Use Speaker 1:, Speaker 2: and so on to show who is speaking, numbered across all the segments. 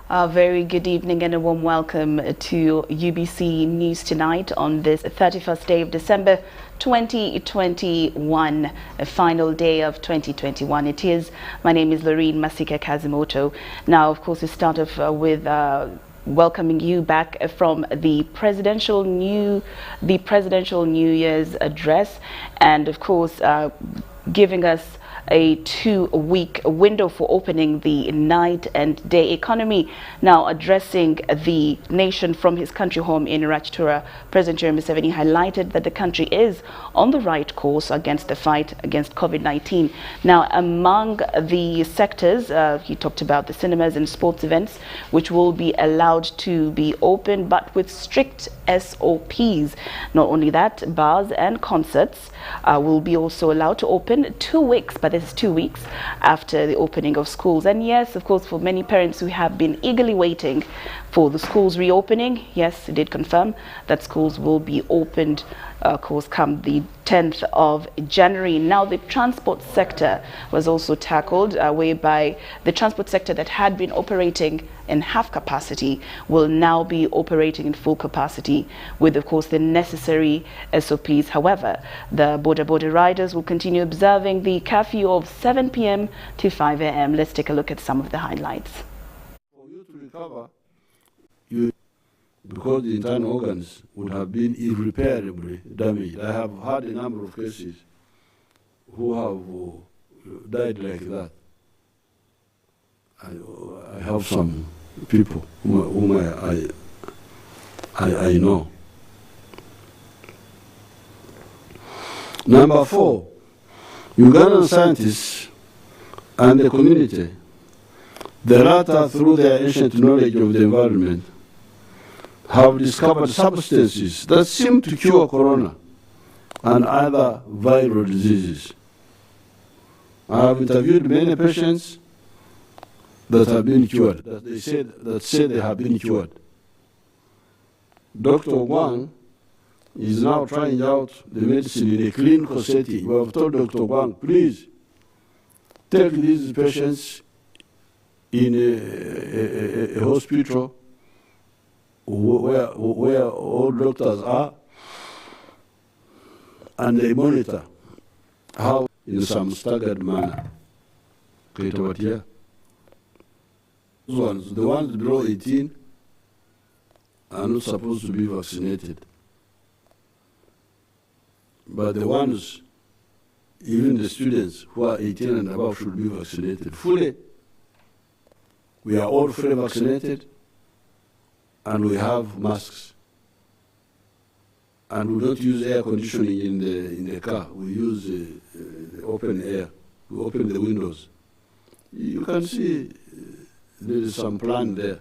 Speaker 1: A very good evening and a warm welcome to UBC News Tonight on this 31st day of December 2021, a final day of 2021. It is. My name is Lauryn Kazimoto. Now, of course, we start off with welcoming you back from the presidential New Year's address, and of course giving us a 2-week window for opening the night and day economy. Now, addressing the nation from his country home in Rachtura, President Jeremy Museveni highlighted that the country is on the right course against the fight against COVID-19. Now, among the sectors, he talked about the cinemas and sports events, which will be allowed to be open, but with strict SOPs. Not only that, bars and concerts will be also allowed to open 2 weeks, but this is 2 weeks after the opening of schools. And yes, of course, for many parents who have been eagerly waiting for the schools reopening, yes, it did confirm that schools will be opened, of course, come the 10th of January. Now, the transport sector was also tackled, whereby the transport sector that had been operating in half capacity will now be operating in full capacity with, of course, the necessary SOPs. However, the border riders will continue observing the curfew of 7 p.m. to 5 a.m. Let's take a look at some of the highlights.
Speaker 2: For you to recover, because the internal organs would have been irreparably damaged. I have had a number of cases who have died like that. I have some people whom I know. Number 4, Ugandan scientists and the community, the latter through their ancient knowledge of the environment, have discovered substances that seem to cure corona and other viral diseases. I have interviewed many patients that have been cured, that say they have been cured. Dr. Wang is now trying out the medicine in a clinical setting. We have told Dr. Wang, please take these patients in a hospital where all doctors are, and they monitor how in some staggered manner. The ones below 18 are not supposed to be vaccinated. But the ones, even the students who are 18 and above, should be vaccinated fully. We are all fully vaccinated, and we have masks. And we don't use air conditioning in the car. We use the open air. We open the windows. You can see there is some plan there.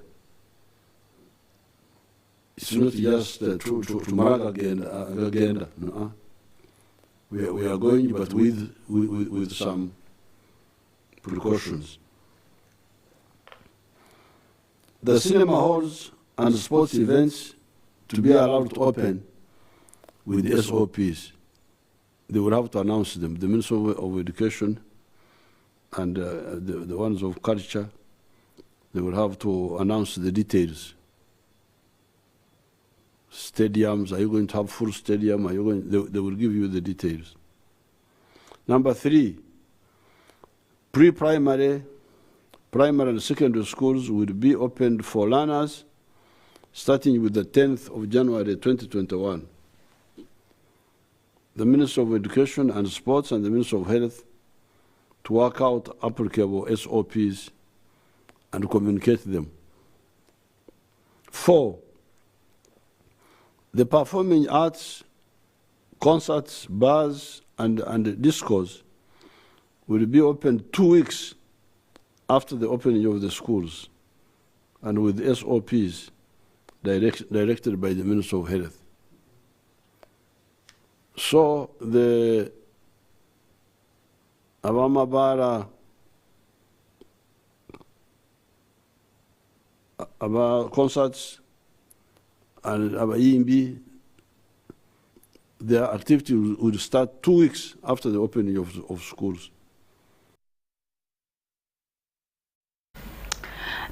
Speaker 2: It's not just to mark agenda. No. We are going, but with some precautions. The cinema halls and sports events to be allowed to open with SOPs. They will have to announce them. The Minister of Education and the ones of Culture, they will have to announce the details. Stadiums, are you going to have full stadium? Are you going? They will give you the details. Number 3, primary and secondary schools will be opened for learners starting with the 10th of January 2021. The Minister of Education and Sports and the Minister of Health to work out applicable SOPs and communicate them. 4, the performing arts, concerts, bars, and discos will be open 2 weeks after the opening of the schools and with SOPs directed by the Minister of Health. So the Abamabara about concerts and about EMB, their activity will start 2 weeks after the opening of schools.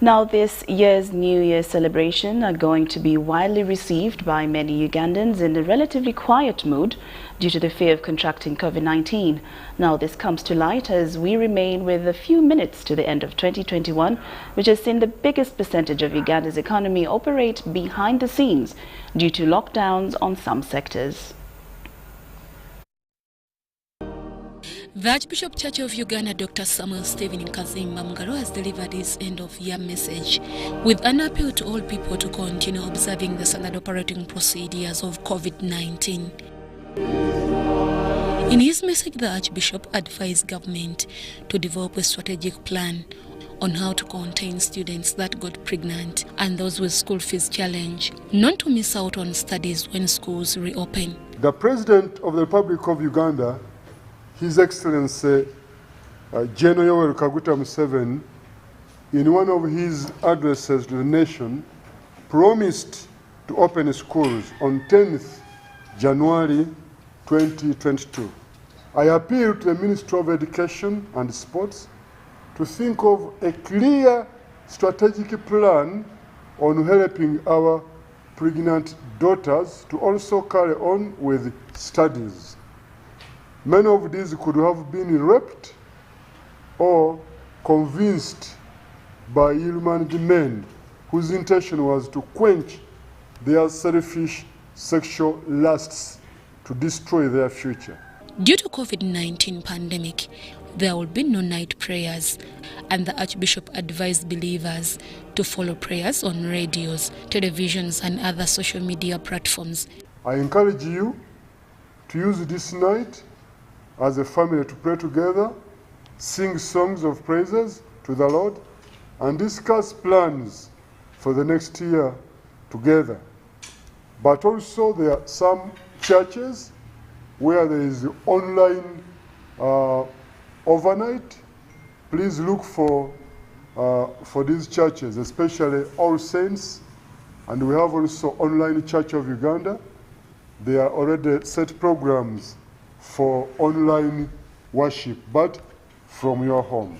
Speaker 1: Now, this year's New Year celebration are going to be widely received by many Ugandans in a relatively quiet mood due to the fear of contracting COVID-19. Now, this comes to light as we remain with a few minutes to the end of 2021, which has seen the biggest percentage of Uganda's economy operate behind the scenes due to lockdowns on some sectors.
Speaker 3: The Archbishop Church of Uganda, Dr. Samuel Stephen Kazimba has delivered his end-of-year message with an appeal to all people to continue observing the standard operating procedures of COVID-19. In his message, the Archbishop advised government to develop a strategic plan on how to contain students that got pregnant and those with school fees challenge, not to miss out on studies when schools reopen.
Speaker 4: The President of the Republic of Uganda, His Excellency General Yoweri Kaguta Museveni, in one of his addresses to the nation, promised to open schools on 10th January 2022. I appeal to the Ministry of Education and Sports to think of a clear strategic plan on helping our pregnant daughters to also carry on with studies. Many of these could have been raped or convinced by ill-managed men whose intention was to quench their selfish sexual lusts to destroy their future.
Speaker 3: Due to COVID-19 pandemic, there will be no night prayers, and the Archbishop advised believers to follow prayers on radios, televisions, and other social media platforms.
Speaker 4: I encourage you to use this night as a family to pray together, sing songs of praises to the Lord, and discuss plans for the next year together. But also there are some churches where there is online overnight. Please look for these churches, especially All Saints, and we have also Online Church of Uganda. There are already set programs for online worship, but from your home.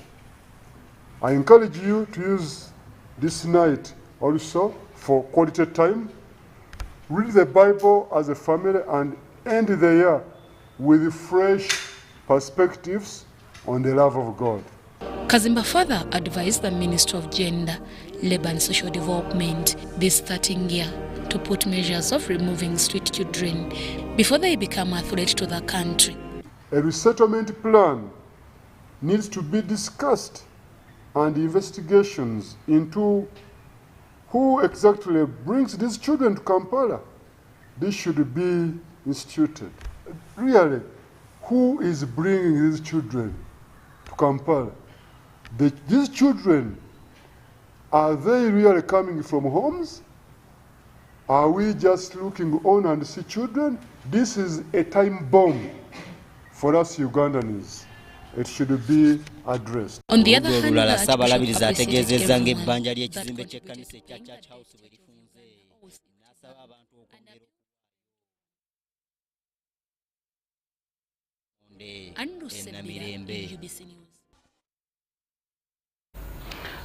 Speaker 4: I encourage you to use this night also for quality time. Read the Bible as a family and end the year with fresh perspectives on the love of God.
Speaker 3: Kazimba further advised the Ministry of Gender, Labour and Social Development this starting year to put measures of removing street children before they become a threat to the country.
Speaker 4: A resettlement plan needs to be discussed and investigations into who exactly brings these children to Kampala. This should be instituted. Really, who is bringing these children to Kampala? These children, are they really coming from homes? Are we just looking on and see children? This is a time bomb for us Ugandans. It should be addressed.
Speaker 3: On the other hand, the Archbishop appreciated everyone UBC News.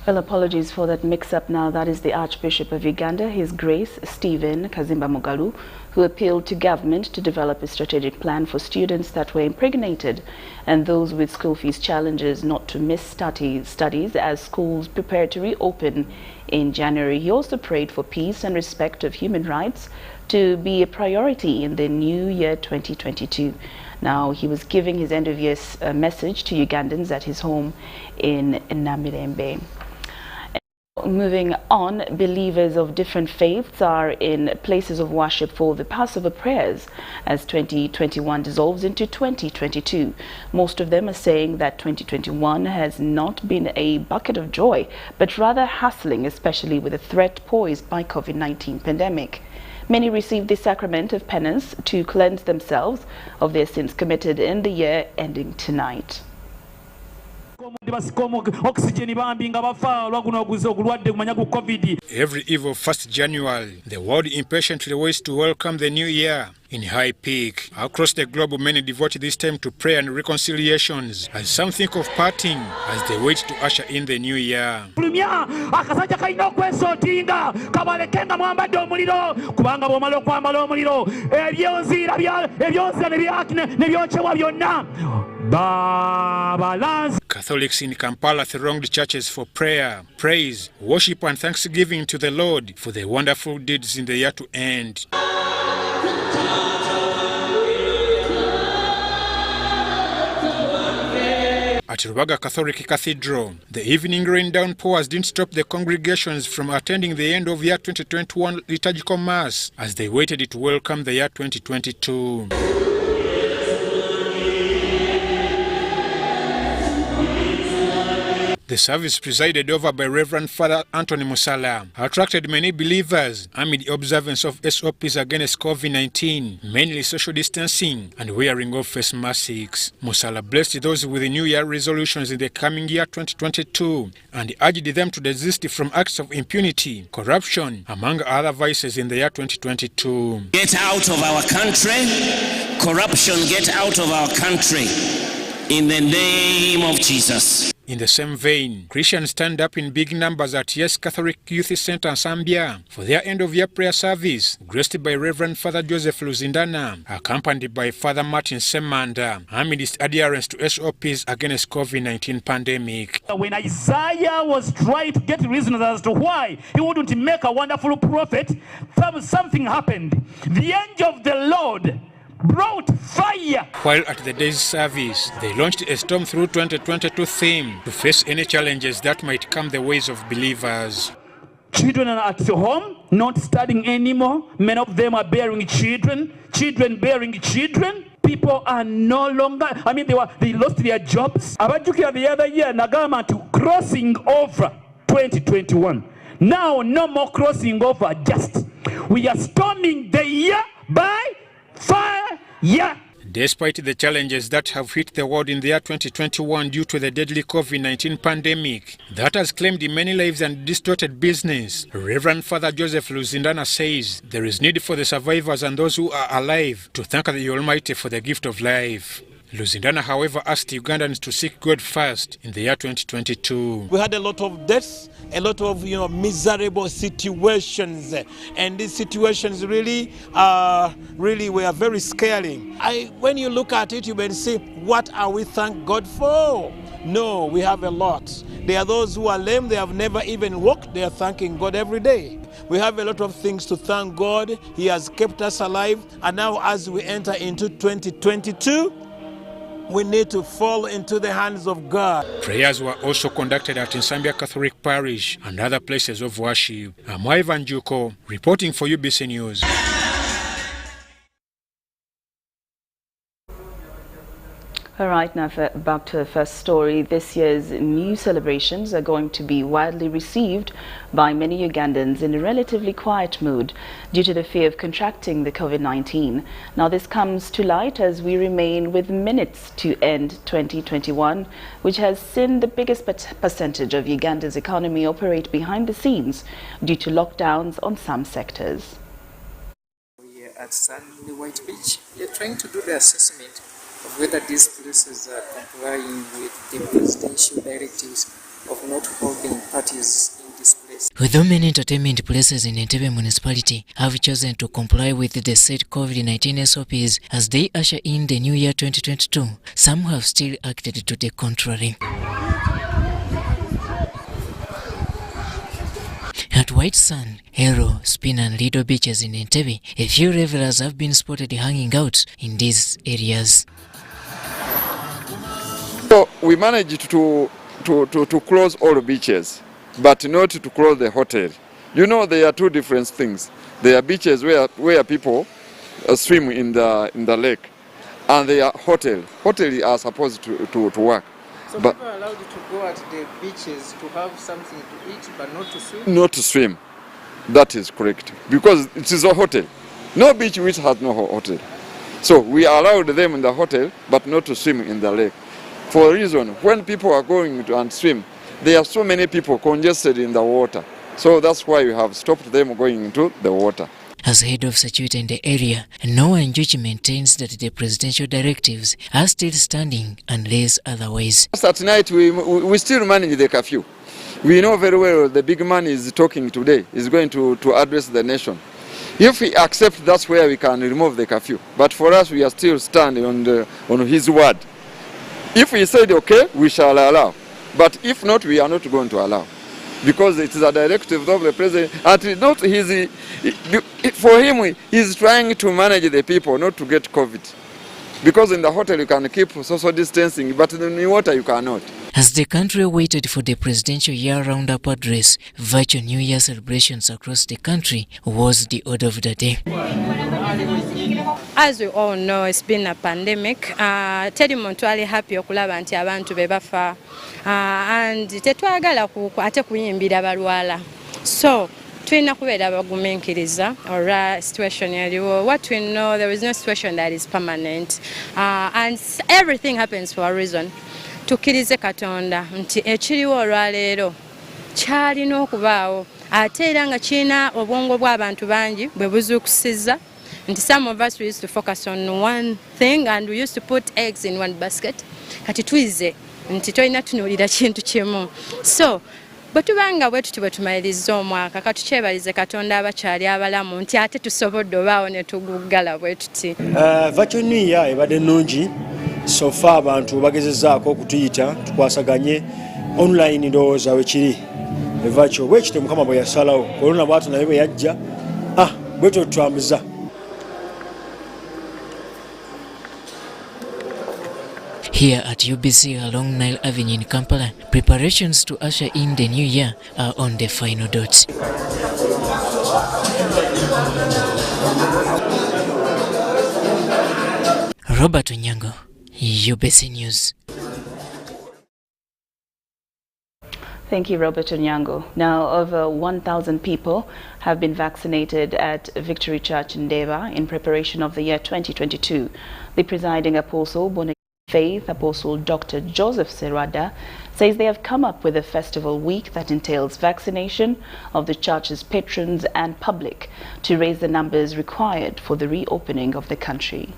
Speaker 1: Well, apologies for that mix-up now. That is the Archbishop of Uganda, His Grace Stephen Kazimba, who appealed to government to develop a strategic plan for students that were impregnated and those with school fees challenges not to miss studies as schools prepare to reopen in January. He also prayed for peace and respect of human rights to be a priority in the new year 2022. Now, he was giving his end-of-year message to Ugandans at his home in Namirembe. Moving on, believers of different faiths are in places of worship for the Passover prayers as 2021 dissolves into 2022. Most of them are saying that 2021 has not been a bucket of joy, but rather hassling, especially with the threat posed by COVID-19 pandemic. Many receive the sacrament of penance to cleanse themselves of their sins committed in the year ending tonight.
Speaker 5: Every eve of 1st January, the world impatiently waits to welcome the new year. In High Peak, across the globe, many devote this time to prayer and reconciliations, as some think of parting as they wait to usher in the new year. Catholics in Kampala thronged churches for prayer, praise, worship and thanksgiving to the Lord for the wonderful deeds in the year to end. At Rubaga Catholic Cathedral, the evening rain downpours didn't stop the congregations from attending the end of year 2021 liturgical mass as they waited to welcome the year 2022. The service, presided over by Reverend Father Anthony Musala, attracted many believers amid observance of SOPs against COVID-19, mainly social distancing and wearing of face masks. Musala blessed those with New Year resolutions in the coming year 2022 and urged them to desist from acts of impunity, corruption, among other vices in the year 2022.
Speaker 6: Get out of our country. Corruption, get out of our country. In the name of Jesus.
Speaker 5: In the same vein, Christians stand up in big numbers at Yes Catholic Youth Center, Zambia, for their end-of-year prayer service, graced by Reverend Father Joseph Luzindana, accompanied by Father Martin Semanda, amidst adherence to SOPs against COVID-19 pandemic.
Speaker 7: When Isaiah was trying to get reasons as to why he wouldn't make a wonderful prophet, something happened. The angel of the Lord brought fire.
Speaker 5: While at the day's service, they launched a Storm Through 2022 theme to face any challenges that might come the ways of believers.
Speaker 7: Children are at home, not studying anymore. Many of them are bearing children, children bearing children. People are no longer, they lost their jobs. Abajukira the other year, Nagama to crossing over 2021. Now, no more crossing over, just we are storming the year by fire, yeah.
Speaker 5: Despite the challenges that have hit the world in the year 2021 due to the deadly COVID-19 pandemic that has claimed many lives and distorted business, Reverend Father Joseph Luzindana says there is need for the survivors and those who are alive to thank the Almighty for the gift of life. Luzindana, however, asked Ugandans to seek God first in the year 2022.
Speaker 8: We had a lot of deaths, a lot of miserable situations, and these situations really were very scary. When you look at it, you may say, what are we thank God for? No, we have a lot. There are those who are lame, they have never even walked, they are thanking God every day. We have a lot of things to thank God. He has kept us alive, and now as we enter into 2022, we need to fall into the hands of God.
Speaker 5: Prayers were also conducted at Nsambya Catholic Parish and other places of worship. I'm NYABIHOKO, reporting for UBC News.
Speaker 1: All right, now back to the first story. This year's new celebrations are going to be widely received by many Ugandans in a relatively quiet mood due to the fear of contracting the COVID-19. Now, this comes to light as we remain with minutes to end 2021, which has seen the biggest percentage of Uganda's economy operate behind the scenes due to lockdowns on some sectors.
Speaker 9: Here at Sunny White Beach, we are trying to do the assessment of whether these places are complying with the presidential directives of not holding parties in this place.
Speaker 10: Although many entertainment places in Entebbe municipality have chosen to comply with the said COVID-19 SOPs as they usher in the new year 2022, some have still acted to the contrary. At White Sand, Hero, Spin and Lido beaches in Entebbe, a few revelers have been spotted hanging out in these areas.
Speaker 11: So we managed to close all the beaches, but not to close the hotel. You know, there are two different things. There are beaches where people swim in the lake, and there are hotels. Hotels are supposed to work.
Speaker 9: So but people are allowed to go at the beaches to have something to eat, but not to swim?
Speaker 11: Not to swim. That is correct. Because it is a hotel. No beach which has no hotel. So we allowed them in the hotel, but not to swim in the lake. For a reason, when people are going to and swim, there are so many people congested in the water. So that's why we have stopped them going into the water.
Speaker 10: As head of security in the area, Noah Njuchi maintains that the presidential directives are still standing unless otherwise.
Speaker 11: At night we still manage the curfew. We know very well the big man is talking today, is going to address the nation. If we accept, that's where we can remove the curfew. But for us, we are still standing on his word. If he said okay, we shall allow. But if not, we are not going to allow. Because it is a directive of the president. And not for him, he's trying to manage the people, not to get COVID. Because in the hotel you can keep social distancing, but in the water you cannot.
Speaker 10: As the country waited for the presidential year-roundup address, virtual New Year celebrations across the country was the order of the day.
Speaker 12: As we all know, it's been a pandemic. Teri muntu ali happy okulaba nti abantu bebafa and tetwagala ate kuyimbira balwala. So tulina kubeera bagumiikiriza or situation yaliwo. What we know, there is no situation that is permanent, and everything happens for a reason. Tukirize Katonda nti ekiriwo olwaleero kyalina okubaawo ate era nga kirina obwongo bw'abantu bangi bwe buzuukusiza nti some of us we used to focus on one thing and we used to put eggs in one basket kati twize nti tolina tunuulira kintu kimu. So bwe tubanga bwe tuti bwe tumaliriza omwaka katukyebalize Katonda abakyali abalamu nti ate tusobodde obaawo ne tuguggala bwe tuti.
Speaker 13: Virtual New Year ebadde nnungi. So far abantu bagezezzaako okutuyita tukwasaganye online ndowooza wekiri virtual bwekite Mukama bwe yasalawo korona bwatu naye bwe yajja bwetyo tutwambuza.
Speaker 10: Here at UBC along Nile Avenue in Kampala, preparations to usher in the new year are on the final dot. Robert Onyango, UBC News.
Speaker 1: Thank you, Robert Onyango. Now, over 1,000 people have been vaccinated at Victory Church in NDEEBA in preparation of the year 2022. The presiding apostle, born again faith, Apostle Dr. Joseph Serada, says they have come up with a festival week that entails vaccination of the church's patrons and public to raise the numbers required for the reopening of the country.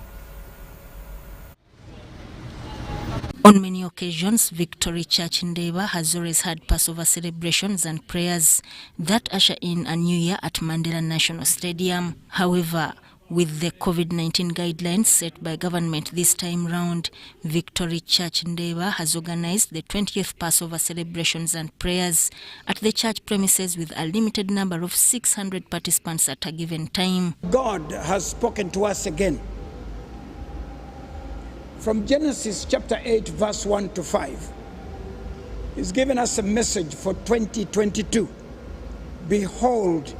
Speaker 14: On many occasions, Victory Church in NDEEBA has always had Passover celebrations and prayers that usher in a new year at Mandela National Stadium. However, with the COVID-19 guidelines set by government this time round, Victory Church in NDEEBA has organized the 20th Passover celebrations and prayers at the church premises with a limited number of 600 participants at a given time.
Speaker 15: God has spoken to us again. From Genesis chapter 8, verse 1 to 5, He's given us a message for 2022. Behold,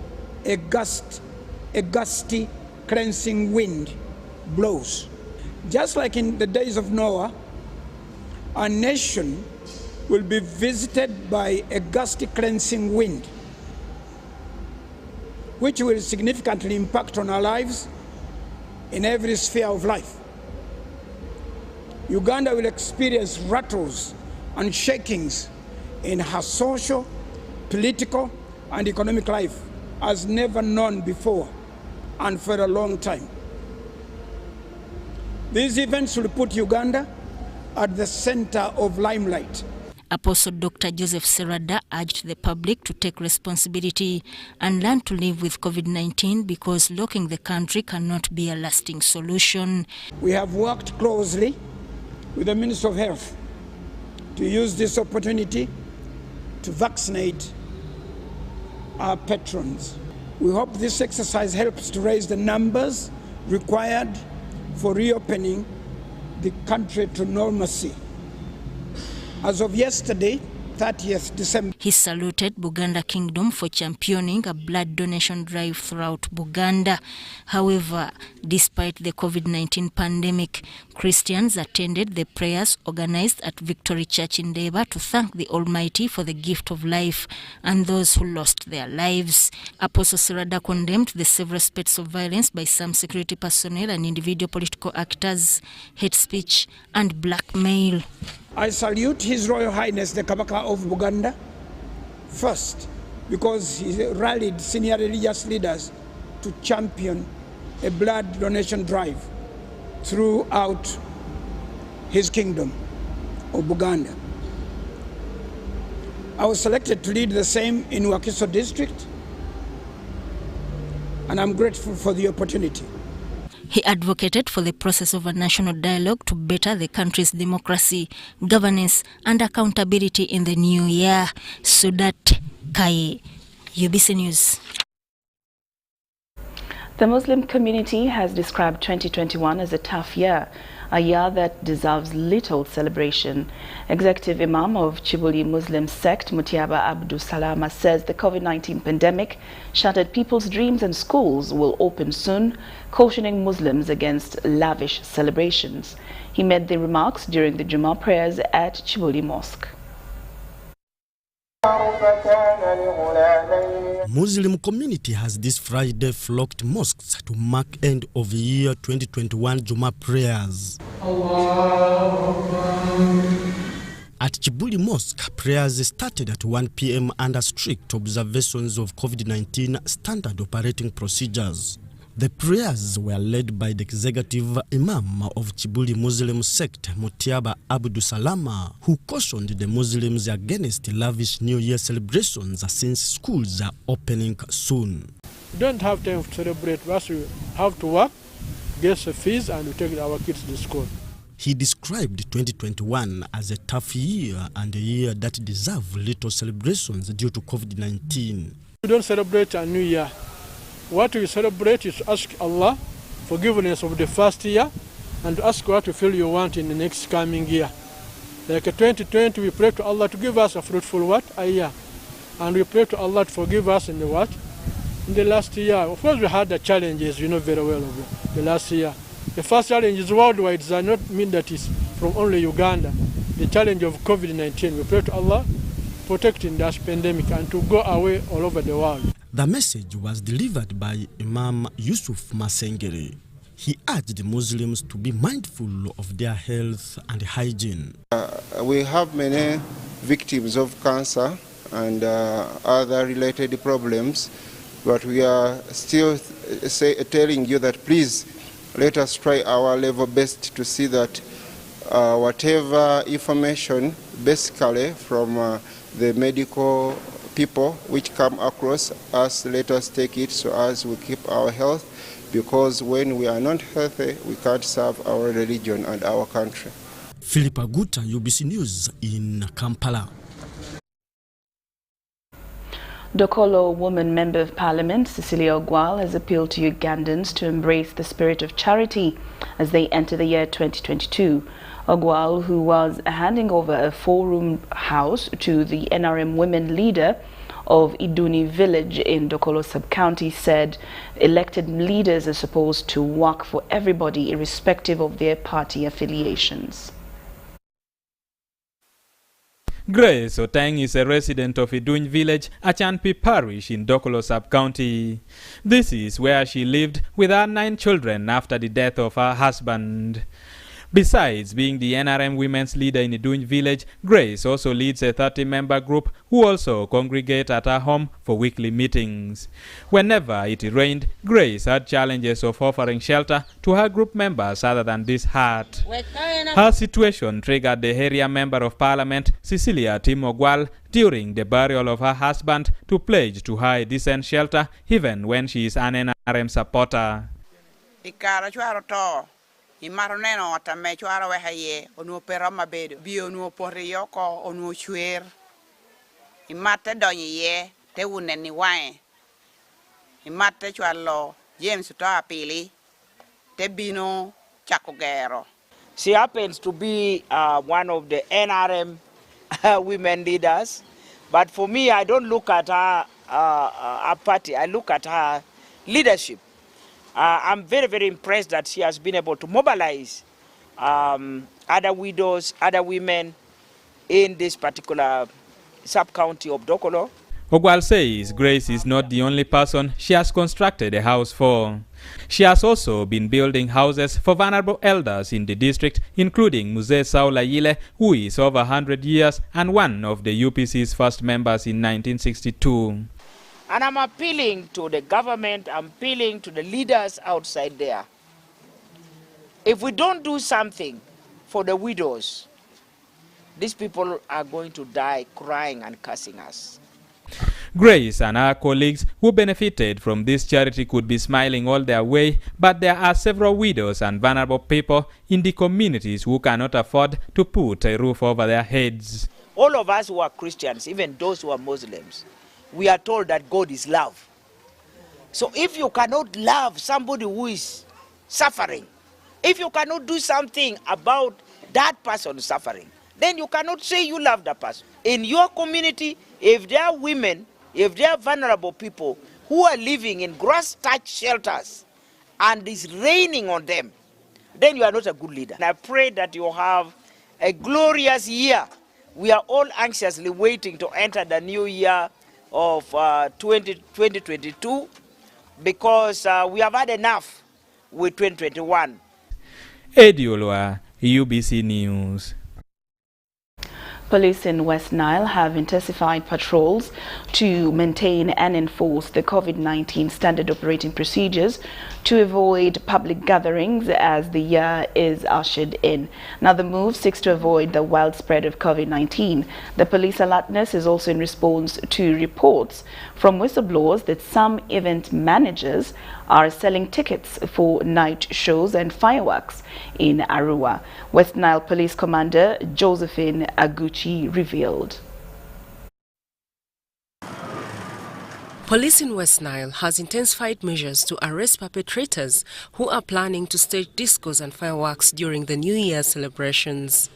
Speaker 15: a gusty cleansing wind blows. Just like in the days of Noah, our nation will be visited by a gusty cleansing wind, which will significantly impact on our lives in every sphere of life. Uganda will experience rattles and shakings in her social, political, and economic life as never known before and for a long time. These events will put Uganda at the center of limelight.
Speaker 14: Apostle Dr. Joseph Serada urged the public to take responsibility and learn to live with COVID-19 because locking the country cannot be a lasting solution.
Speaker 15: We have worked closely with the Minister of Health to use this opportunity to vaccinate our patrons. We hope this exercise helps to raise the numbers required for reopening the country to normalcy. As of yesterday, 30th December.
Speaker 14: He saluted Buganda Kingdom for championing a blood donation drive throughout Buganda. However, despite the COVID-19 pandemic, Christians attended the prayers organized at Victory Church in NDEEBA to thank the Almighty for the gift of life and those who lost their lives. Apostle Serada condemned the several spects of violence by some security personnel and individual political actors, hate speech and blackmail.
Speaker 15: I salute His Royal Highness the Kabaka of Buganda first because he rallied senior religious leaders to champion a blood donation drive throughout his kingdom of Buganda. I was selected to lead the same in Wakiso district, and I'm grateful for the opportunity.
Speaker 14: He advocated for the process of a national dialogue to better the country's democracy, governance and accountability in the new year. Sudat Kaye, UBC News.
Speaker 1: The Muslim community has described 2021 as a tough year, a year that deserves little celebration. Executive Imam of Chibuli Muslim sect, Mutiaba Abdul Salama, says the COVID-19 pandemic shattered people's dreams and schools will open soon, cautioning Muslims against lavish celebrations. He made the remarks during the Jummah prayers at Chibuli Mosque.
Speaker 16: Muslim community has this Friday flocked mosques to mark end of year 2021 Jummah prayers. At Chibuli Mosque, prayers started at 1 p.m. under strict observations of COVID-19 standard operating procedures. The prayers were led by the executive Imam of Chibuli Muslim sect, Mutiaba Abdul Salama, who cautioned the Muslims against lavish New Year celebrations since schools are opening soon.
Speaker 17: We don't have time to celebrate, but we have to work, get the fees, and we take our kids to school.
Speaker 16: He described 2021 as a tough year and a year that deserved little celebrations due to COVID-19.
Speaker 17: We don't celebrate a New Year. What we celebrate is to ask Allah forgiveness of the first year and to ask what we feel you want in the next coming year. Like 2020, we pray to Allah to give us a fruitful a year. And we pray to Allah to forgive us in the In the last year. Of course, we had the challenges, you know very well, of the last year. The first challenge is worldwide. It does not mean that it's from only Uganda. The challenge of COVID-19. We pray to Allah protecting this pandemic and to go away all over the world.
Speaker 16: The message was delivered by Imam Yusuf Masengere. He urged Muslims to be mindful of their health and hygiene.
Speaker 18: We have many victims of cancer and other related problems, but we are still telling you that please let us try our level best to see that whatever information basically from the medical people which come across us, let us take it so as we keep our health, because when we are not healthy, we can't serve our religion and our country.
Speaker 16: Philip Aguta, UBC News in Kampala.
Speaker 1: Dokolo woman member of parliament Cecilia Ogwal has appealed to Ugandans to embrace the spirit of charity as they enter the year 2022. Ogwal, who was handing over a 4-room house to the NRM women leader of Iduni village in Dokolo sub-county, said elected leaders are supposed to work for everybody irrespective of their party affiliations.
Speaker 19: Grace Otang is a resident of Iduni village, Achanpi parish in Dokolo sub-county. This is where she lived with her 9 children after the death of her husband. Besides being the NRM women's leader in Iduni village, Grace also leads a 30-member group who also congregate at her home for weekly meetings. Whenever it rained, Grace had challenges of offering shelter to her group members other than this hut. Her situation triggered the area member of parliament, Cecilia Ogwal, during the burial of her husband to pledge to her a decent shelter even when she is an NRM supporter.
Speaker 20: Imaroneno atame chwaro wehaye onu pero mabedo bi onu pore yoko onu chwer imate donye ye te uneni wae imate chwalo James to apili te bino chakogero.
Speaker 21: She happens to be one of the NRM women leaders, but for me I don't look at her party, I look at her leadership. I'm very, very impressed that she has been able to mobilize other widows, other women in this particular sub-county of Dokolo.
Speaker 19: Ogwal says Grace is not the only person she has constructed a house for. She has also been building houses for vulnerable elders in the district, including Muzee Saula Yile, who is over 100 years and one of the UPC's first members in 1962.
Speaker 21: And I'm appealing to the government, I'm appealing to the leaders outside there. If we don't do something for the widows, these people are going to die crying and cursing us.
Speaker 19: Grace and her colleagues who benefited from this charity could be smiling all their way, but there are several widows and vulnerable people in the communities who cannot afford to put a roof over their heads.
Speaker 21: All of us who are Christians, even those who are Muslims, we are told that God is love. So if you cannot love somebody who is suffering, if you cannot do something about that person suffering, then you cannot say you love that person. In your community, if there are women, if there are vulnerable people who are living in grass-thatched shelters and it's raining on them, then you are not a good leader. And I pray that you have a glorious year. We are all anxiously waiting to enter the new year of 2022 because we have had enough with 2021.
Speaker 19: Eddie Olwa, UBC News.
Speaker 1: Police in West Nile have intensified patrols to maintain and enforce the COVID-19 standard operating procedures to avoid public gatherings as the year is ushered in. Now, the move seeks to avoid the wild spread of COVID-19. The police alertness is also in response to reports from whistleblowers that some event managers are selling tickets for night shows and fireworks in Arua. West Nile Police Commander Josephine Aguchi revealed.
Speaker 2: Police in West Nile has intensified measures to arrest perpetrators who are planning to stage discos and fireworks during the New Year celebrations.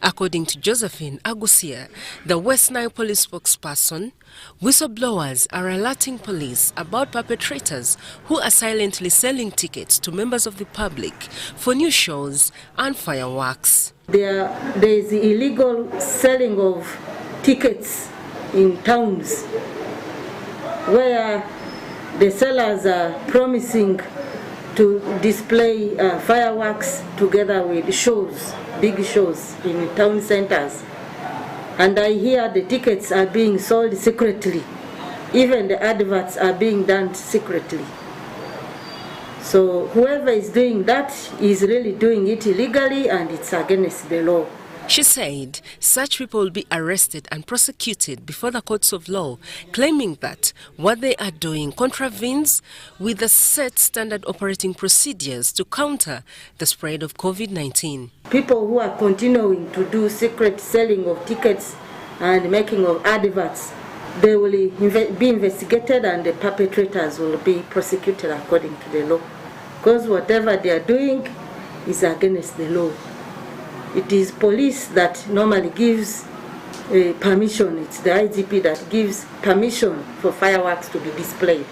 Speaker 2: According to Josephine Agusia, the West Nile police spokesperson, whistleblowers are alerting police about perpetrators who are silently selling tickets to members of the public for new shows and fireworks.
Speaker 22: There is illegal selling of tickets in towns where the sellers are promising to display fireworks together with shows, big shows in town centers. And I hear the tickets are being sold secretly. Even the adverts are being done secretly. So whoever is doing that is really doing it illegally and it's against the law.
Speaker 2: She said such people will be arrested and prosecuted before the courts of law, claiming that what they are doing contravenes with the set standard operating procedures to counter the spread of COVID-19.
Speaker 22: People who are continuing to do secret selling of tickets and making of adverts, they will be investigated and the perpetrators will be prosecuted according to the law. Because whatever they are doing is against the law. It is police that normally gives permission. It's the IGP that gives permission for fireworks to be displayed.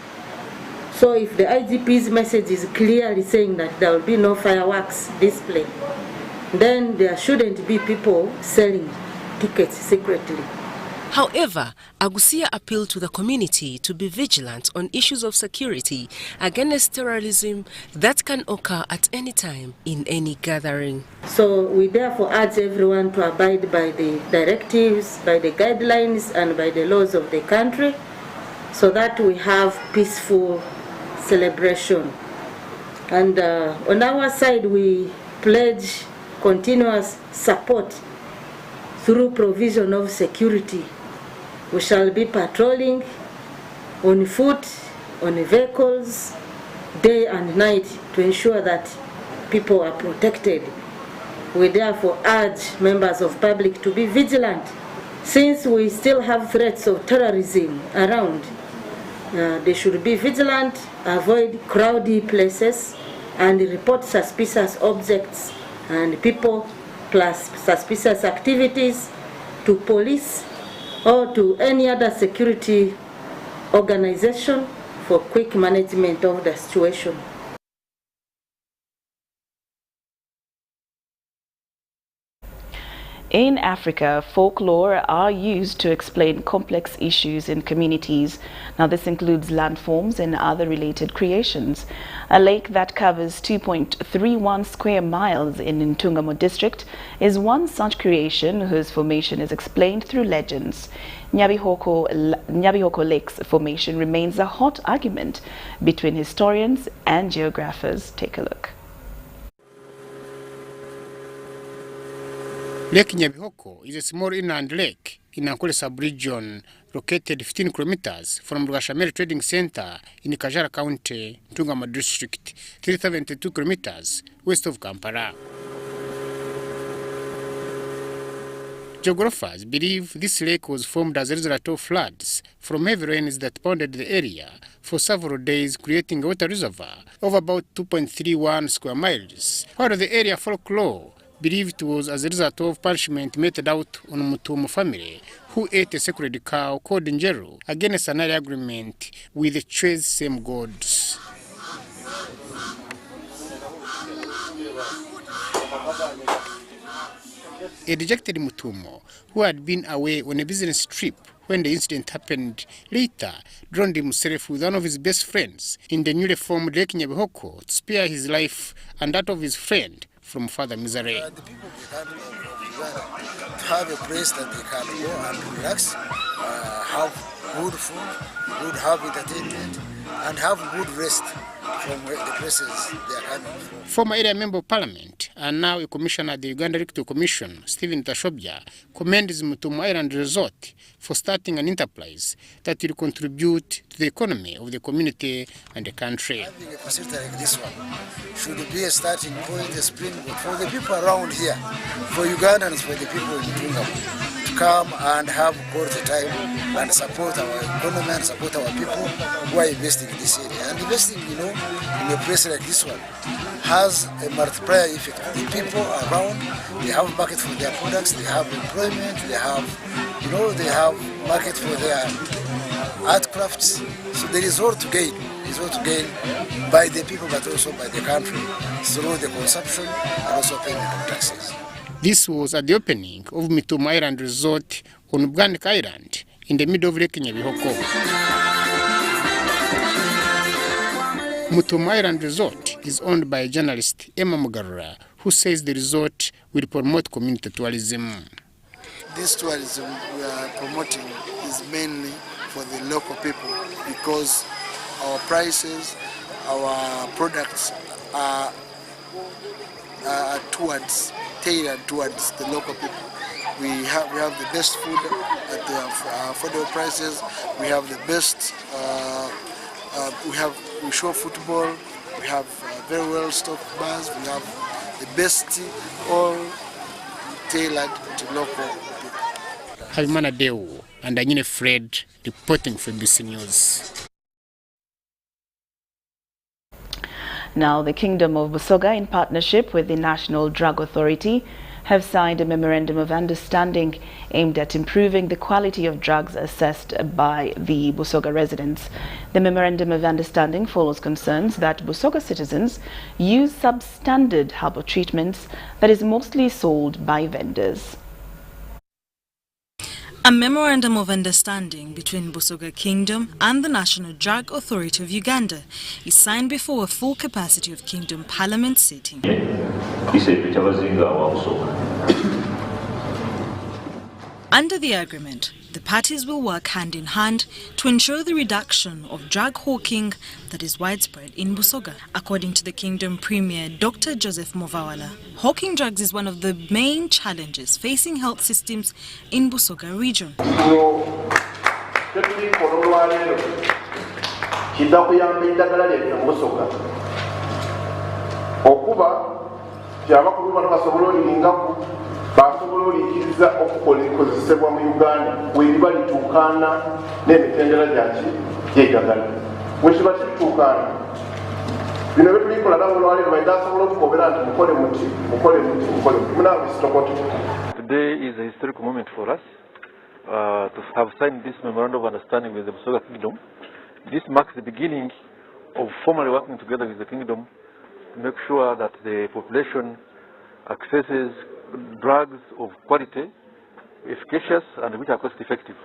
Speaker 22: So if the IGP's message is clearly saying that there will be no fireworks display, then there shouldn't be people selling tickets secretly.
Speaker 2: However, Agusia appealed to the community to be vigilant on issues of security against terrorism that can occur at any time in any gathering.
Speaker 22: So we therefore urge everyone to abide by the directives, by the guidelines and by the laws of the country so that we have peaceful celebration. And on our side we pledge continuous support through provision of security. We shall be patrolling on foot, on vehicles, day and night to ensure that people are protected. We therefore urge members of public to be vigilant since we still have threats of terrorism around. They should be vigilant, avoid crowded places and report suspicious objects and people plus suspicious activities to police or to any other security organization for quick management of the situation.
Speaker 1: In Africa, folklore are used to explain complex issues in communities. Now, this includes landforms and other related creations. A lake that covers 2.31 square miles in Ntungamo district is one such creation whose formation is explained through legends. NYABIHOKO Lake's formation remains a hot argument between historians and geographers. Take a look.
Speaker 3: Lake NYABIHOKO is a small inland lake in Ankole sub-region located 15 kilometers from Rwashamere Trading Center in Kajara County, Ntungamo District, 372 kilometers west of Kampala. Geographers believe this lake was formed as a result of floods from heavy rains that pounded the area for several days, creating a water reservoir of about 2.31 square miles. Part of the area folklore believed it was as a result of punishment meted out on Mutumu family who ate a sacred cow called Njeru against an agreement with the Chwez same gods. A dejected Mutumo, who had been away on a business trip when the incident happened, later drowned himself with one of his best friends in the newly formed Lake NYABIHOKO to spare his life and that of his friend from further misery.
Speaker 4: The people to have a place that they can go and relax, have good food, good have entertainment, and have good rest from the places they are coming from.
Speaker 3: Former area member of parliament and now a commissioner at the Uganda Electoral Commission, Stephen Tashobya, commends Mutumu Island Resort for starting an enterprise that will contribute to the economy of the community and the country.
Speaker 4: Having a facility like this one should be a starting point, a springboard for the people around here, for Ugandans, for the people in Ntungamo, to come and have quality time and support our economy and support our people who are investing in this area. And investing, in a place like this one has a multiplier effect. The people around, they have market for their products, they have employment, they have, they have market for their art crafts. So there is all to gain. There is all to gain by the people, but also by the country through the consumption and also payment of taxes.
Speaker 3: This was at the opening of Mutumu Island Resort on Buganika Island in the middle of Lake NYABIHOKO. Mutumu Island Resort is owned by journalist Emma Mugarura, who says the resort will promote community tourism.
Speaker 4: This tourism we are promoting is mainly for the local people because our prices, our products are tailored towards the local people. We have the best food at the affordable prices. We have the best. We show football. We have very well stocked bars. We have the best, all tailored to local people.
Speaker 3: Havimana Deu and Anyine Fred reporting for UBC News.
Speaker 1: Now, the Kingdom of Busoga, in partnership with the National Drug Authority, have signed a memorandum of understanding aimed at improving the quality of drugs assessed by the Busoga residents. The memorandum of understanding follows concerns that Busoga citizens use substandard herbal treatments that is mostly sold by vendors.
Speaker 23: A memorandum of understanding between Busoga Kingdom and the National Drug Authority of Uganda is signed before a full capacity of Kingdom Parliament sitting. Under the agreement, the parties will work hand in hand to ensure the reduction of drug hawking that is widespread in Busoga. According to the Kingdom Premier, Dr. Joseph Movawala, hawking drugs is one of the main challenges facing health systems in Busoga region.
Speaker 24: basobola olikiriza okukozesebwa mu Uganda weeriba lituukaana n'emitendera gy'eddagala wekiba kituukaana bino byetulikola nabo olwaleero bayinza asobola okukobera nti mukole muti munaabisitokoto.
Speaker 25: Today is a historical moment for us to have signed this memorandum of understanding with the Busoga Kingdom. This marks the beginning of formally working together with the Kingdom to make sure that the population accesses drugs of quality, efficacious, and which are cost effective.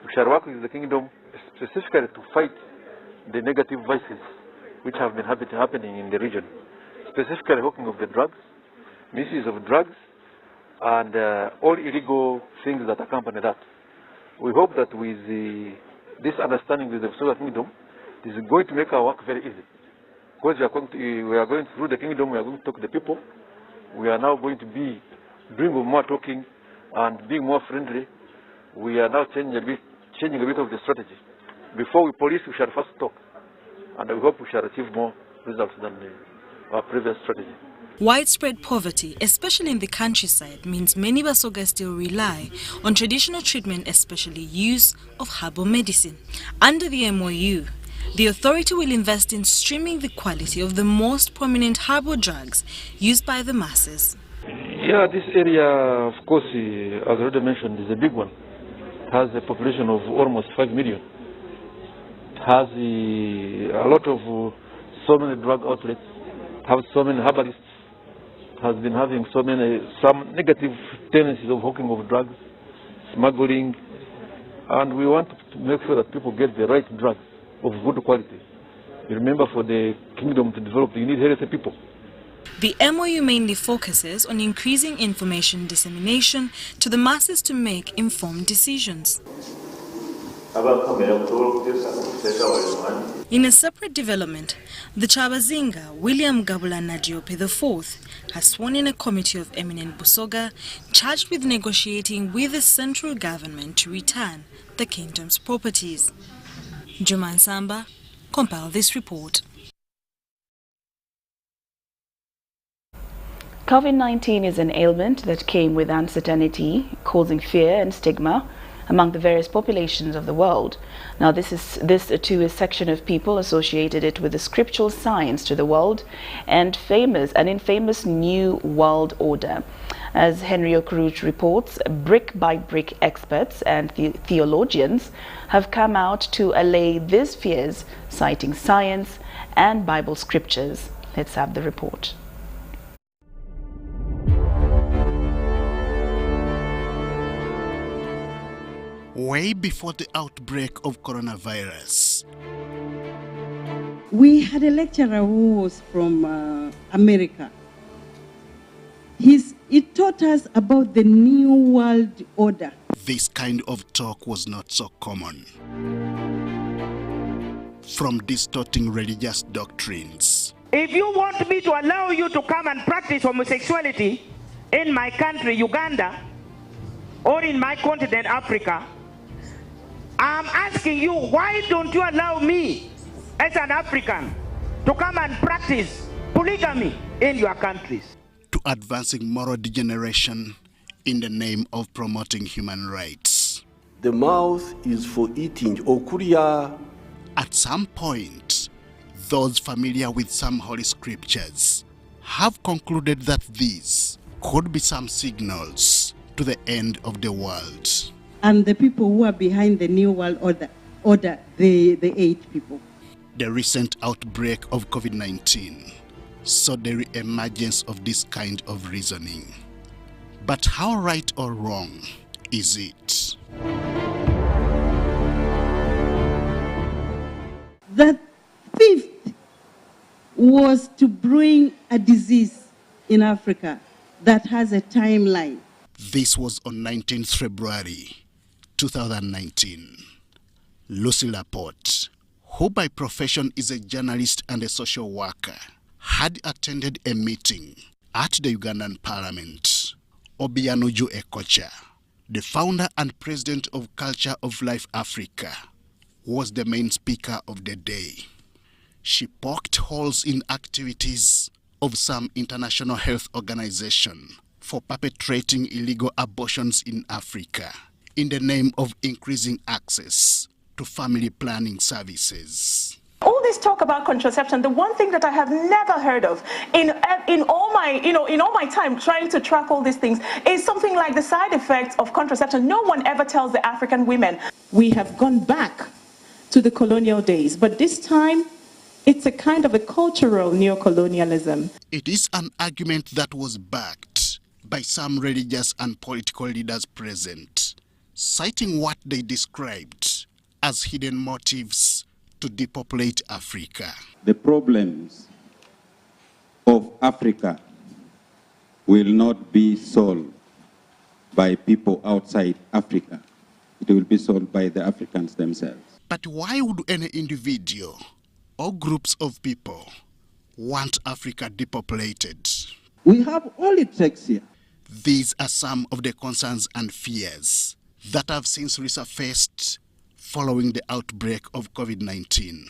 Speaker 25: We shall work with the Kingdom specifically to fight the negative vices which have been happening in the region, specifically hawking of the drugs, misuse of drugs, and all illegal things that accompany that. We hope that with this understanding with the Busoga Kingdom, this is going to make our work very easy. Because we are going through the kingdom, we are going to talk to the people. We are now going to be doing more talking and being more friendly. We are now changing a bit of the strategy. Before we police, we shall first talk. And we hope we shall achieve more results than our previous strategy.
Speaker 23: Widespread poverty, especially in the countryside, means many Busoga still rely on traditional treatment, especially use of herbal medicine. Under the MOU, the authority will invest in streaming the quality of the most prominent herbal drugs used by the masses.
Speaker 25: Yeah, this area, of course, as already mentioned, is a big one. It has a population of almost 5 million. It has a lot of so many drug outlets, have so many herbalists, has been having some negative tendencies of hawking of drugs, smuggling, and we want to make sure that people get the right drugs of good quality. You remember, for the kingdom to develop, you need healthy people.
Speaker 23: The MOU mainly focuses on increasing information dissemination to the masses to make informed decisions. In a separate development, the Chabazinga, William Gabula Nadiope IV, has sworn in a committee of eminent Busoga charged with negotiating with the central government to return the kingdom's properties. Juman Samba compiled this report.
Speaker 1: COVID-19 is an ailment that came with uncertainty, causing fear and stigma among the various populations of the world. Now this too is a section of people associated it with the scriptural science to the world and in famous New World Order. As Henry Okuruch reports, brick by brick experts and theologians have come out to allay these fears, citing science and Bible scriptures. Let's have the report.
Speaker 5: Way before the outbreak of coronavirus,
Speaker 6: we had a lecturer who was from America. He taught us about the New World Order.
Speaker 5: This kind of talk was not so common. From distorting religious doctrines.
Speaker 7: If you want me to allow you to come and practice homosexuality in my country, Uganda, or in my continent, Africa, I'm asking you, why don't you allow me as an African to come and practice polygamy in your countries?
Speaker 5: To advancing moral degeneration in the name of promoting human rights.
Speaker 8: The mouth is for eating. Okuria.
Speaker 5: At some point, those familiar with some holy scriptures have concluded that these could be some signals to the end of the world.
Speaker 6: And the people who are behind the New World Order, the 8 people.
Speaker 5: The recent outbreak of COVID-19 saw the re-emergence of this kind of reasoning. But how right or wrong is it?
Speaker 6: The 5th was to bring a disease in Africa that has a timeline.
Speaker 5: This was on 19th February 2019. Lucy Laporte, who by profession is a journalist and a social worker, had attended a meeting at the Ugandan Parliament. Obianuju Ekocha, the founder and president of Culture of Life Africa, was the main speaker of the day. She poked holes in activities of some international health organization for perpetrating illegal abortions in Africa in the name of increasing access to family planning services.
Speaker 9: All this talk about contraception, the one thing that I have never heard of in all my time trying to track all these things is something like the side effects of contraception. No one ever tells the African women. We have gone back to the colonial days, but this time it's a kind of a cultural neocolonialism.
Speaker 5: It is an argument that was backed by some religious and political leaders present, citing what they described as hidden motives to depopulate Africa.
Speaker 10: The problems of Africa will not be solved by people outside Africa. It will be solved by the Africans themselves.
Speaker 5: But why would any individual or groups of people want Africa depopulated?
Speaker 10: We have all it takes here.
Speaker 5: These are some of the concerns and fears that have since resurfaced following the outbreak of COVID-19.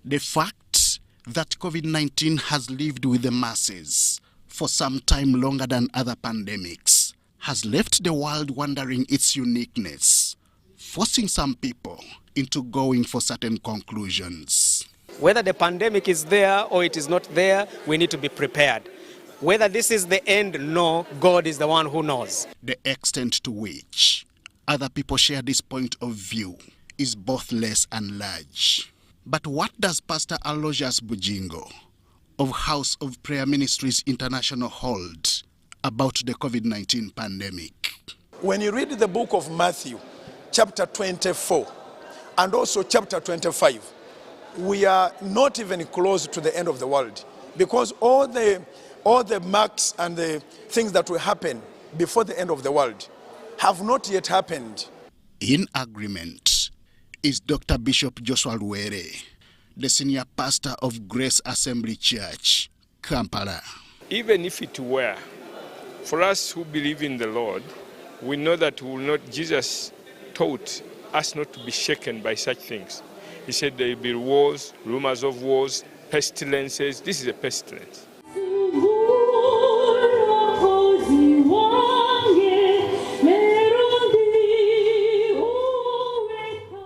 Speaker 5: The fact that COVID-19 has lived with the masses for some time longer than other pandemics has left the world wondering its uniqueness, forcing some people into going for certain conclusions.
Speaker 11: Whether the pandemic is there or it is not there, we need to be prepared. Whether this is the end, no, God is the one who knows.
Speaker 5: The extent to which other people share this point of view is both less and large. But what does Pastor Aloysius Bujingo of House of Prayer Ministries International hold about the COVID-19 pandemic?
Speaker 12: When you read the book of Matthew, chapter 24, and also chapter 25, we are not even close to the end of the world, because all the marks and the things that will happen before the end of the world have not yet happened.
Speaker 5: In agreement is Dr. Bishop Joshua Luere, the senior pastor of Grace Assembly Church, Kampala.
Speaker 13: Even if it were, for us who believe in the Lord, we know that Jesus taught us not to be shaken by such things. He said there will be wars, rumors of wars, pestilences. This is a pestilence.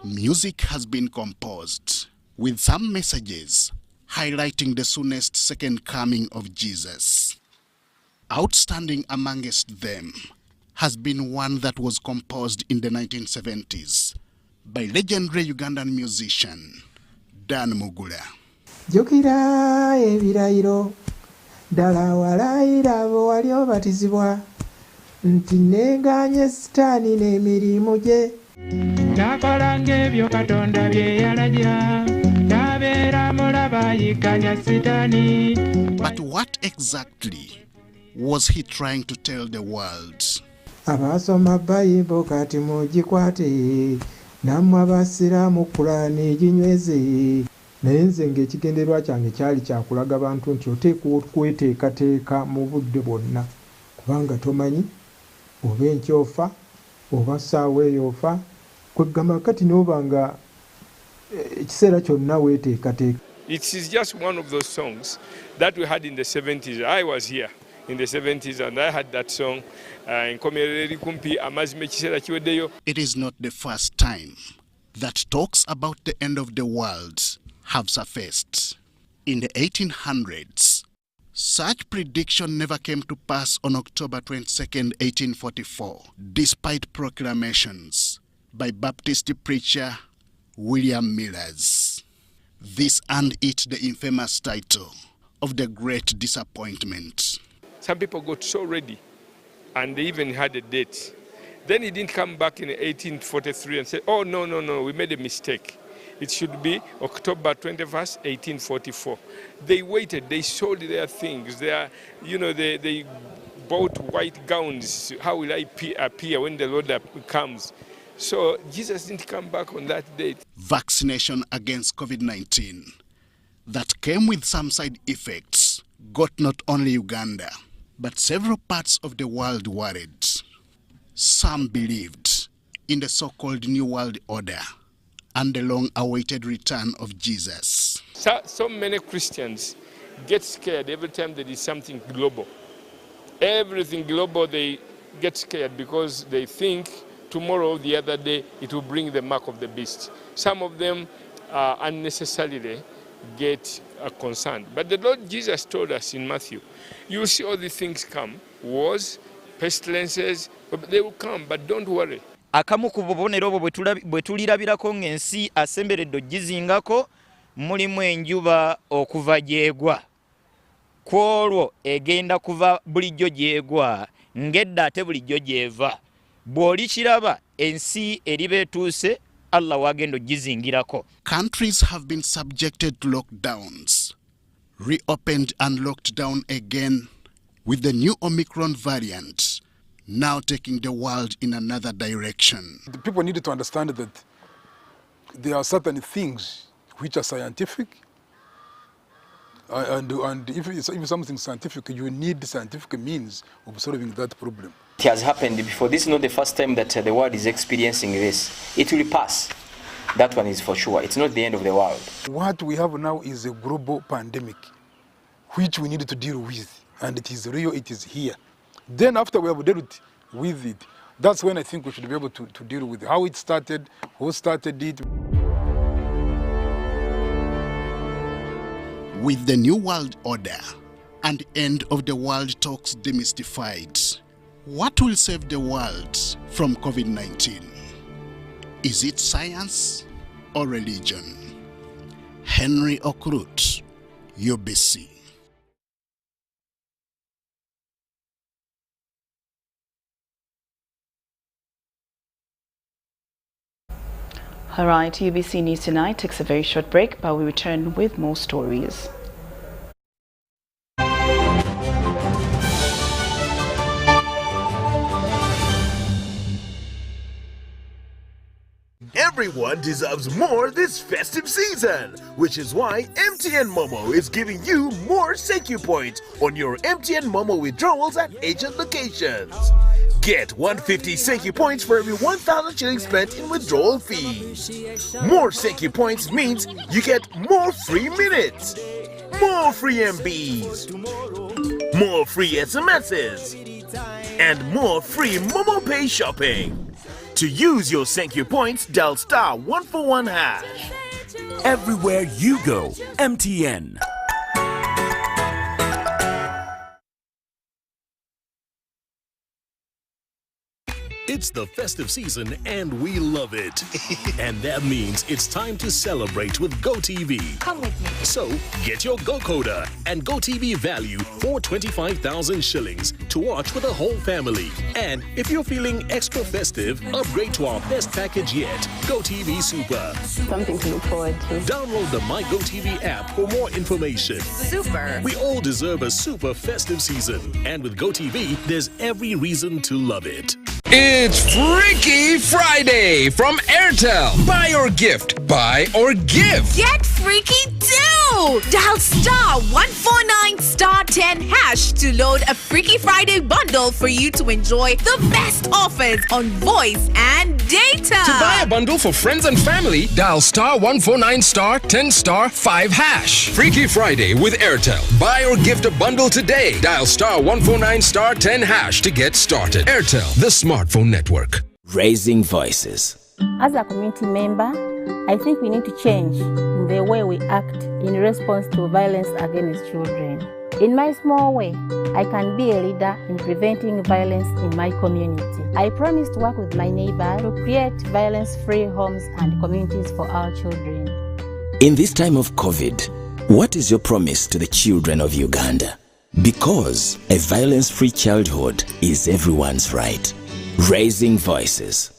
Speaker 5: Music has been composed with some messages highlighting the soonest second coming of Jesus. Outstanding amongst them has been one that was composed in the 1970s by legendary Ugandan musician Dan Mugula.
Speaker 15: Jukira ebirayiro dala walayira abo wali obatizibwa nti neganye sitaani n'emirimu gye nakola ng'ebyo Katonda bye yalagira tabeera mulaba yikanya sitaani.
Speaker 5: But what exactly was he trying to tell the world?
Speaker 15: Abasoma Bayibuli kati mugikwate nammwe abasiraamu Kulaani eginyweze. Naye nze ng'ekigendererwa kyange kyali kyakulaga bantu nti oteekwa okweteekateeka mu budde bwonna, kubanga tomanyi oba enkyofa oba ssaawa eyo ofa, kwegamba kati n'oba nga ekiseera kyonna weeteekateeka.
Speaker 13: It is just one of those songs that we had in the 70s. I was here in the 70s and I had that song.
Speaker 5: It is not the first time that talks about the end of the world have surfaced. In the 1800s, such prediction never came to pass on October 22nd, 1844, despite proclamations by Baptist preacher William Millers. This earned it the infamous title of the Great Disappointment.
Speaker 13: Some people got so ready and they even had a date. Then he didn't come back in 1843 and say, oh, no, we made a mistake. It should be October 21st, 1844. They waited, they sold their things. They bought white gowns. How will I appear when the Lord comes? So Jesus didn't come back on that date.
Speaker 5: Vaccination against COVID-19 that came with some side effects got not only Uganda, but several parts of the world worried. Some believed in the so-called New World Order and the long-awaited return of Jesus.
Speaker 13: So many Christians get scared every time there is something global. Everything global, they get scared because they think tomorrow or the other day it will bring the mark of the beast. Some of them unnecessarily get concerned. But the Lord Jesus told us in Matthew, you will see all these things come, wars, pestilences, but they will come, but don't worry.
Speaker 26: Akamu ku bubonero obwo bwe tulirabirako ng'ensi asemberedde ogizingako mulimu enjuba okuva gyegwa. Kwolwo egenda kuva bulijjo gyegwa ng'edda ate bulijjo gyeva. Bw'olikiraba ensi eriba etuuse Allah wagendo gizingirako.
Speaker 5: Countries have been subjected to lockdowns, reopened and locked down again, with the new Omicron variant now taking the world in another direction.
Speaker 12: The people need to understand that there are certain things which are scientific, and if something scientific, you need scientific means of solving that problem.
Speaker 14: It has happened before. This is not the first time that the world is experiencing this. It will pass. That one is for sure. It's not the end of the world.
Speaker 12: What we have now is a global pandemic, which we need to deal with. And it is real, it is here. Then after we have dealt with it, that's when I think we should be able to deal with how it started, who started it.
Speaker 5: With the new world order and end of the world talks demystified, what will save the world from COVID-19? Is it science or religion? Henry Okrut, UBC.
Speaker 1: All right, UBC News Tonight takes a very short break, but we return with more stories.
Speaker 16: Everyone deserves more this festive season, which is why MTN Momo is giving you more Seku points on your MTN Momo withdrawals at agent locations. Get 150 Seku points for every 1,000 shillings spent in withdrawal fees. More Seku points means you get more free minutes, more free MBs, more free SMSs, and more free Momo Pay shopping. To use your Seku points, dial *141#.
Speaker 17: Everywhere you go, MTN.
Speaker 18: It's the festive season and we love it. And that means it's time to celebrate with GoTV.
Speaker 20: Come with me.
Speaker 18: So get your GoCoder and GoTV value for 25,000 shillings to watch with the whole family. And if you're feeling extra festive, upgrade to our best package yet, GoTV Super.
Speaker 20: Something to look forward to.
Speaker 18: Download the My GoTV app for more information.
Speaker 20: Super.
Speaker 18: We all deserve a super festive season. And with GoTV, there's every reason to love it.
Speaker 21: It's Freaky Friday from Airtel. Buy or gift, buy or give.
Speaker 20: Get freaky too! Dial *149*10# to load a Freaky Friday bundle for you to enjoy the best offers on voice and data.
Speaker 21: To buy a bundle for friends and family, dial *149*10*5#. Freaky Friday with Airtel. Buy or gift a bundle today. Dial *149*10# to get started. Airtel, the smartphone network.
Speaker 27: Raising voices.
Speaker 28: As a community member, I think we need to change in the way we act in response to violence against children. In my small way, I can be a leader in preventing violence in my community. I promise to work with my neighbors to create violence-free homes and communities for our children.
Speaker 27: In this time of COVID, what is your promise to the children of Uganda? Because a violence-free childhood is everyone's right. Raising voices.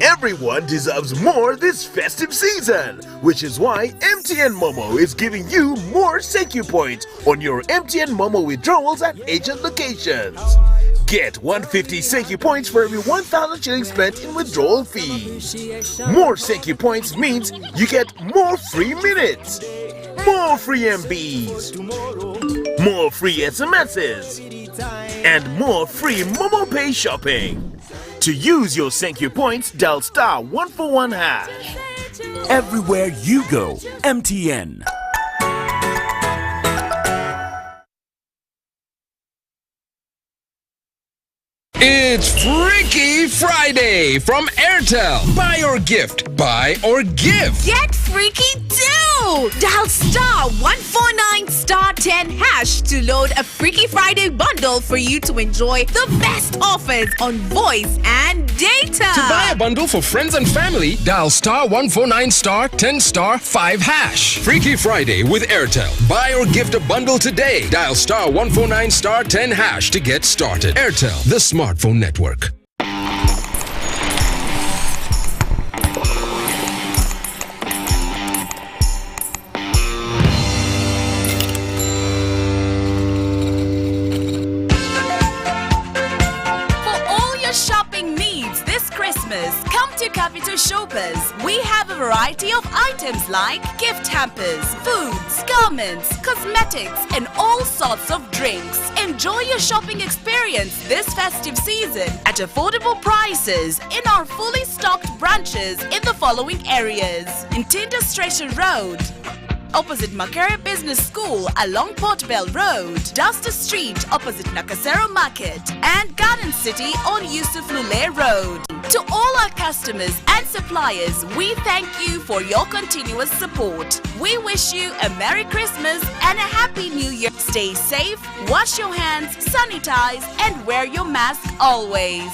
Speaker 16: Everyone deserves more this festive season, which is why MTN Momo is giving you more Seku points on your MTN Momo withdrawals at agent locations. Get 150 Seku points for every 1,000 shillings spent in withdrawal fees. More Seku points means you get more free minutes, more free MBs, more free SMSs, and more free Momo Pay shopping. To use your Seku points, dial *141#.
Speaker 17: Everywhere you go, MTN.
Speaker 21: It's Freaky Friday from Airtel. Buy or gift, buy or give.
Speaker 20: Get freaky too! Dial *149*10# to load a Freaky Friday bundle for you to enjoy the best offers on voice and data.
Speaker 21: To buy a bundle for friends and family, dial *149*10*5#. Freaky Friday with Airtel. Buy or gift a bundle today. Dial *149*10# to get started. Airtel, the smartphone network.
Speaker 2: Christmas, come to Capital Shoppers. We have a variety of items like gift hampers, foods, garments, cosmetics, and all sorts of drinks. Enjoy your shopping experience this festive season at affordable prices in our fully stocked branches in the following areas: in Tinder Station Road, opposite Makerere Business School along Port Bell Road, Duster Street opposite Nakasero Market, and Garden City on Yusuf Lule Road. To all our customers and suppliers, we thank you for your continuous support. We wish you a Merry Christmas and a Happy New Year. Stay safe, wash your hands, sanitize, and wear your mask always.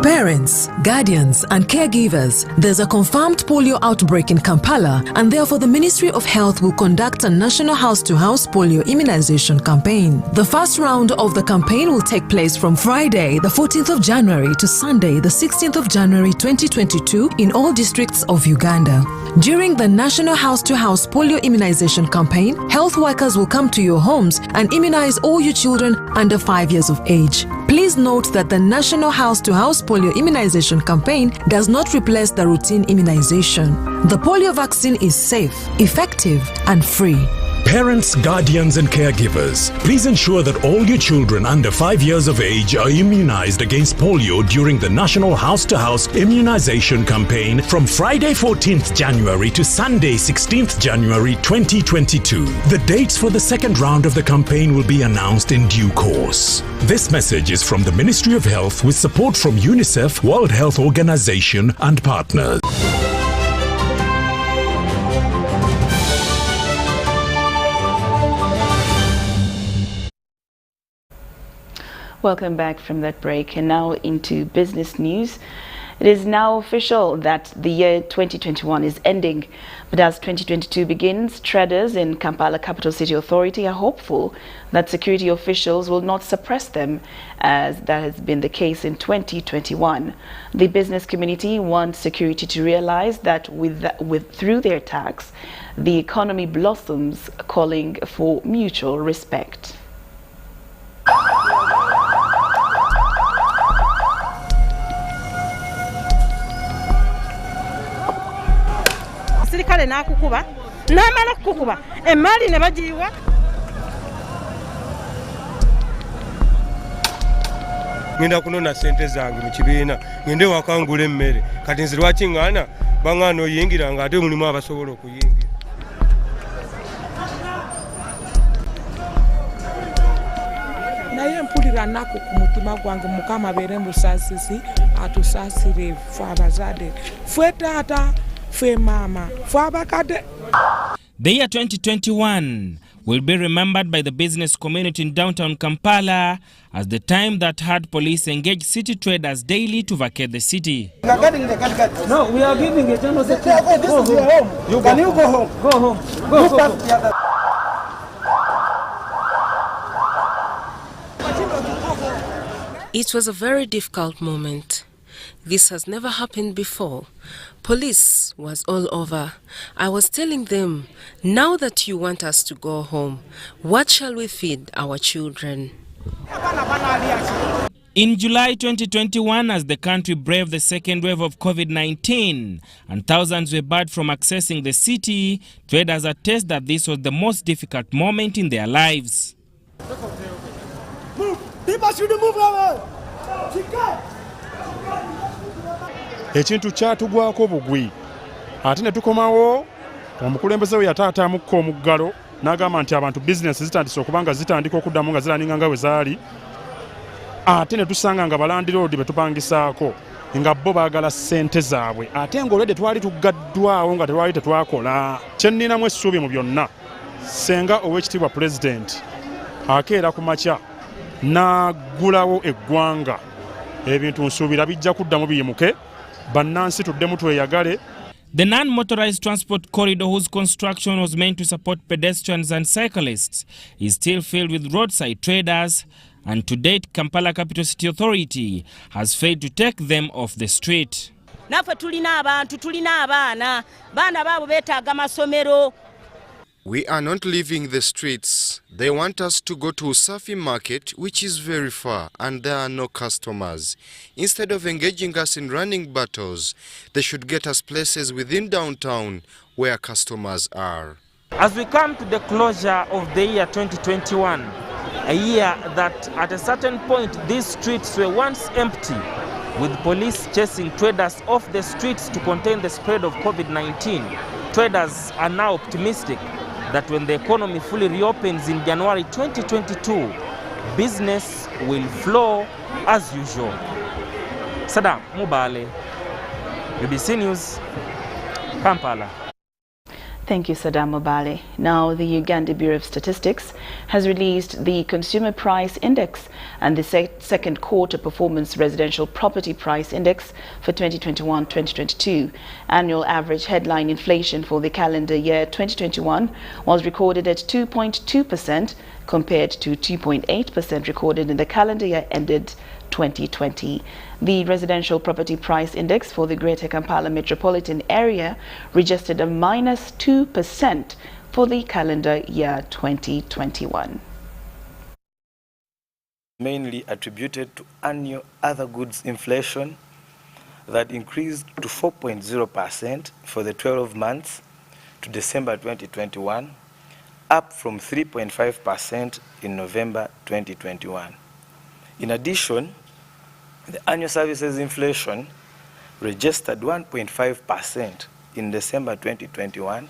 Speaker 3: Parents, guardians, and caregivers, there's a confirmed polio outbreak in Kampala, and therefore the Ministry of Health will conduct a national house-to-house polio immunization campaign. The first round of the campaign will take place from Friday, the 14th of January to Sunday, the 16th of January 2022 in all districts of Uganda. During the national house-to-house polio immunization campaign, health workers will come to your homes and immunize all your children under 5 years of age. Please note that the national house-to-house polio immunization campaign does not replace the routine immunization. The polio vaccine is safe, effective, and free.
Speaker 4: Parents, guardians, and caregivers, please ensure that all your children under 5 years of age are immunized against polio during the National House-to-House Immunization Campaign from Friday 14th January to Sunday 16th January 2022. The dates for the second round of the campaign will be announced in due course. This message is from the Ministry of Health with support from UNICEF, World Health Organization, and partners.
Speaker 1: Welcome back from that break, and now into business news. It is now official that the year 2021 is ending, but as 2022 begins, traders in Kampala Capital City Authority are hopeful that security officials will not suppress them, as that has been the case in 2021. The business community wants security to realize that through their tax, the economy blossoms, calling for mutual respect.
Speaker 19: Sirikale nakukuba namala kukuba emali ne bajiwa
Speaker 22: ngenda kunona sente zange mu kibiina ngende wakangula emmere kati nze lwaki ngana bangana oyingira nga ate mulimu abasobola okuyingira.
Speaker 19: naye mpulira nako ku mutima gwange mukama abeere musasisi atusasire ffe abazadde ffe taata ffe maama ffe abakadde.
Speaker 23: The year 2021 will be remembered by the business community in downtown Kampala as the time that had police engage city traders daily to vacate the city.
Speaker 19: No, we are giving a general security. Go home. Can you go home? Go home. Go.
Speaker 24: It was a very difficult moment. This has never happened before. Police was all over. I was telling them, now that you want us to go home, what shall we feed our children?
Speaker 23: In July 2021, as the country braved the second wave of COVID-19 and thousands were barred from accessing the city, traders attest that this was the most difficult moment in their lives.
Speaker 19: People should move away.
Speaker 25: Ekintu kyatugwako bugwi ate ne tukomawo omukulembeze we yataataamukko omuggalo n'agamba nti abantu bizinesi zitandise okubanga zitandika okuddamu nga ziraninga nga bwe zaali ate ne tusanga nga balandiroodi be tupangisaako nga bo baagala ssente zaabwe ate ng'olwedde twali tuggaddwawo nga twali tetwakola. Kye nninamu essuubi mu byonna senga ow'ekitiibwa pulezidenti akeera ku makya n'aggulawo eggwanga ebintu nsuubira bijja kuddamu biyimuke bannansi tuddemu tweyagale.
Speaker 23: The non-motorized transport corridor, whose construction was meant to support pedestrians and cyclists, is still filled with roadside traders, and to date Kampala Capital City Authority has failed to take them off the street.
Speaker 19: Naffe tulina abantu tulina abaana baabo beetaaga masomero.
Speaker 6: We are not leaving the streets. They want us to go to Usafi Market, which is very far, and there are no customers. Instead of engaging us in running battles, they should get us places within downtown where customers are.
Speaker 23: As we come to the closure of the year 2021, a year that at a certain point these streets were once empty, with police chasing traders off the streets to contain the spread of COVID-19, traders are now optimistic that when the economy fully reopens in January 2022, business will flow as usual. Sadam Mubale, UBC News, Kampala.
Speaker 1: Thank you, Saddam Mobale. Now, the Uganda Bureau of Statistics has released the Consumer Price Index and the second quarter performance residential property price index for 2021-2022. Annual average headline inflation for the calendar year 2021 was recorded at 2.2% compared to 2.8% recorded in the calendar year ended 2020. The residential property price index for the Greater Kampala metropolitan area registered a -2% for the calendar year 2021.
Speaker 7: Mainly attributed to annual other goods inflation that increased to 4.0% for the 12 months to December 2021, up from 3.5% in November 2021. In addition, the annual services inflation registered 1.5% in December 2021,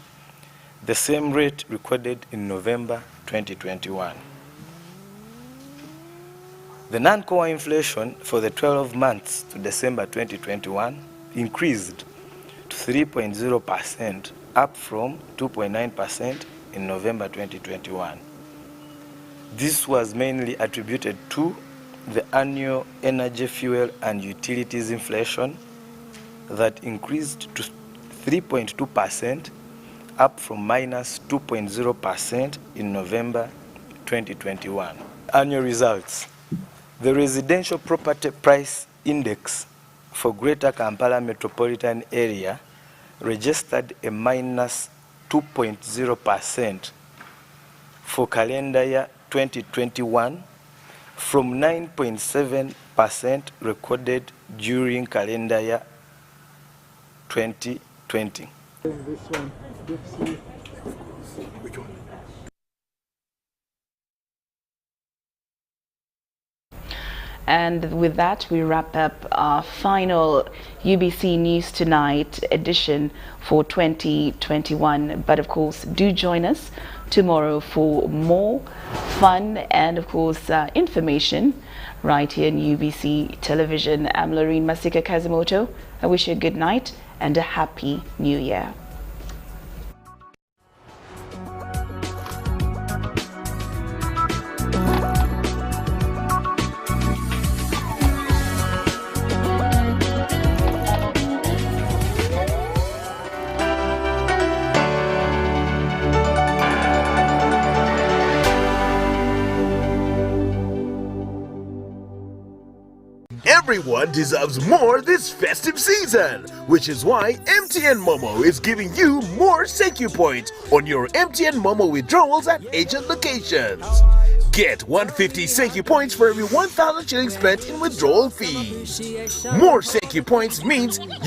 Speaker 7: the same rate recorded in November 2021. The non-core inflation for the 12 months to December 2021 increased to 3.0%, up from 2.9% in November 2021. This was mainly attributed to the annual energy, fuel, and utilities inflation that increased to 3.2%, up from -2.0% in November 2021. Annual results. The residential property price index for Greater Kampala metropolitan area registered a -2.0% for calendar year 2021, from 9.7% recorded during calendar year 2020.
Speaker 1: And with that, we wrap up our final UBC News Tonight edition for 2021. But of course, do join us tomorrow for more fun and of course information right here in UBC Television. I'm Lauryn Kazimoto. I wish you a good night and a happy new year.
Speaker 16: Everyone deserves more this festive season, which is why MTN Momo is giving you more thank you points on your MTN Momo withdrawals at agent locations. Get 150 thank you points for every 1,000 shillings spent in withdrawal fees. More thank you points means you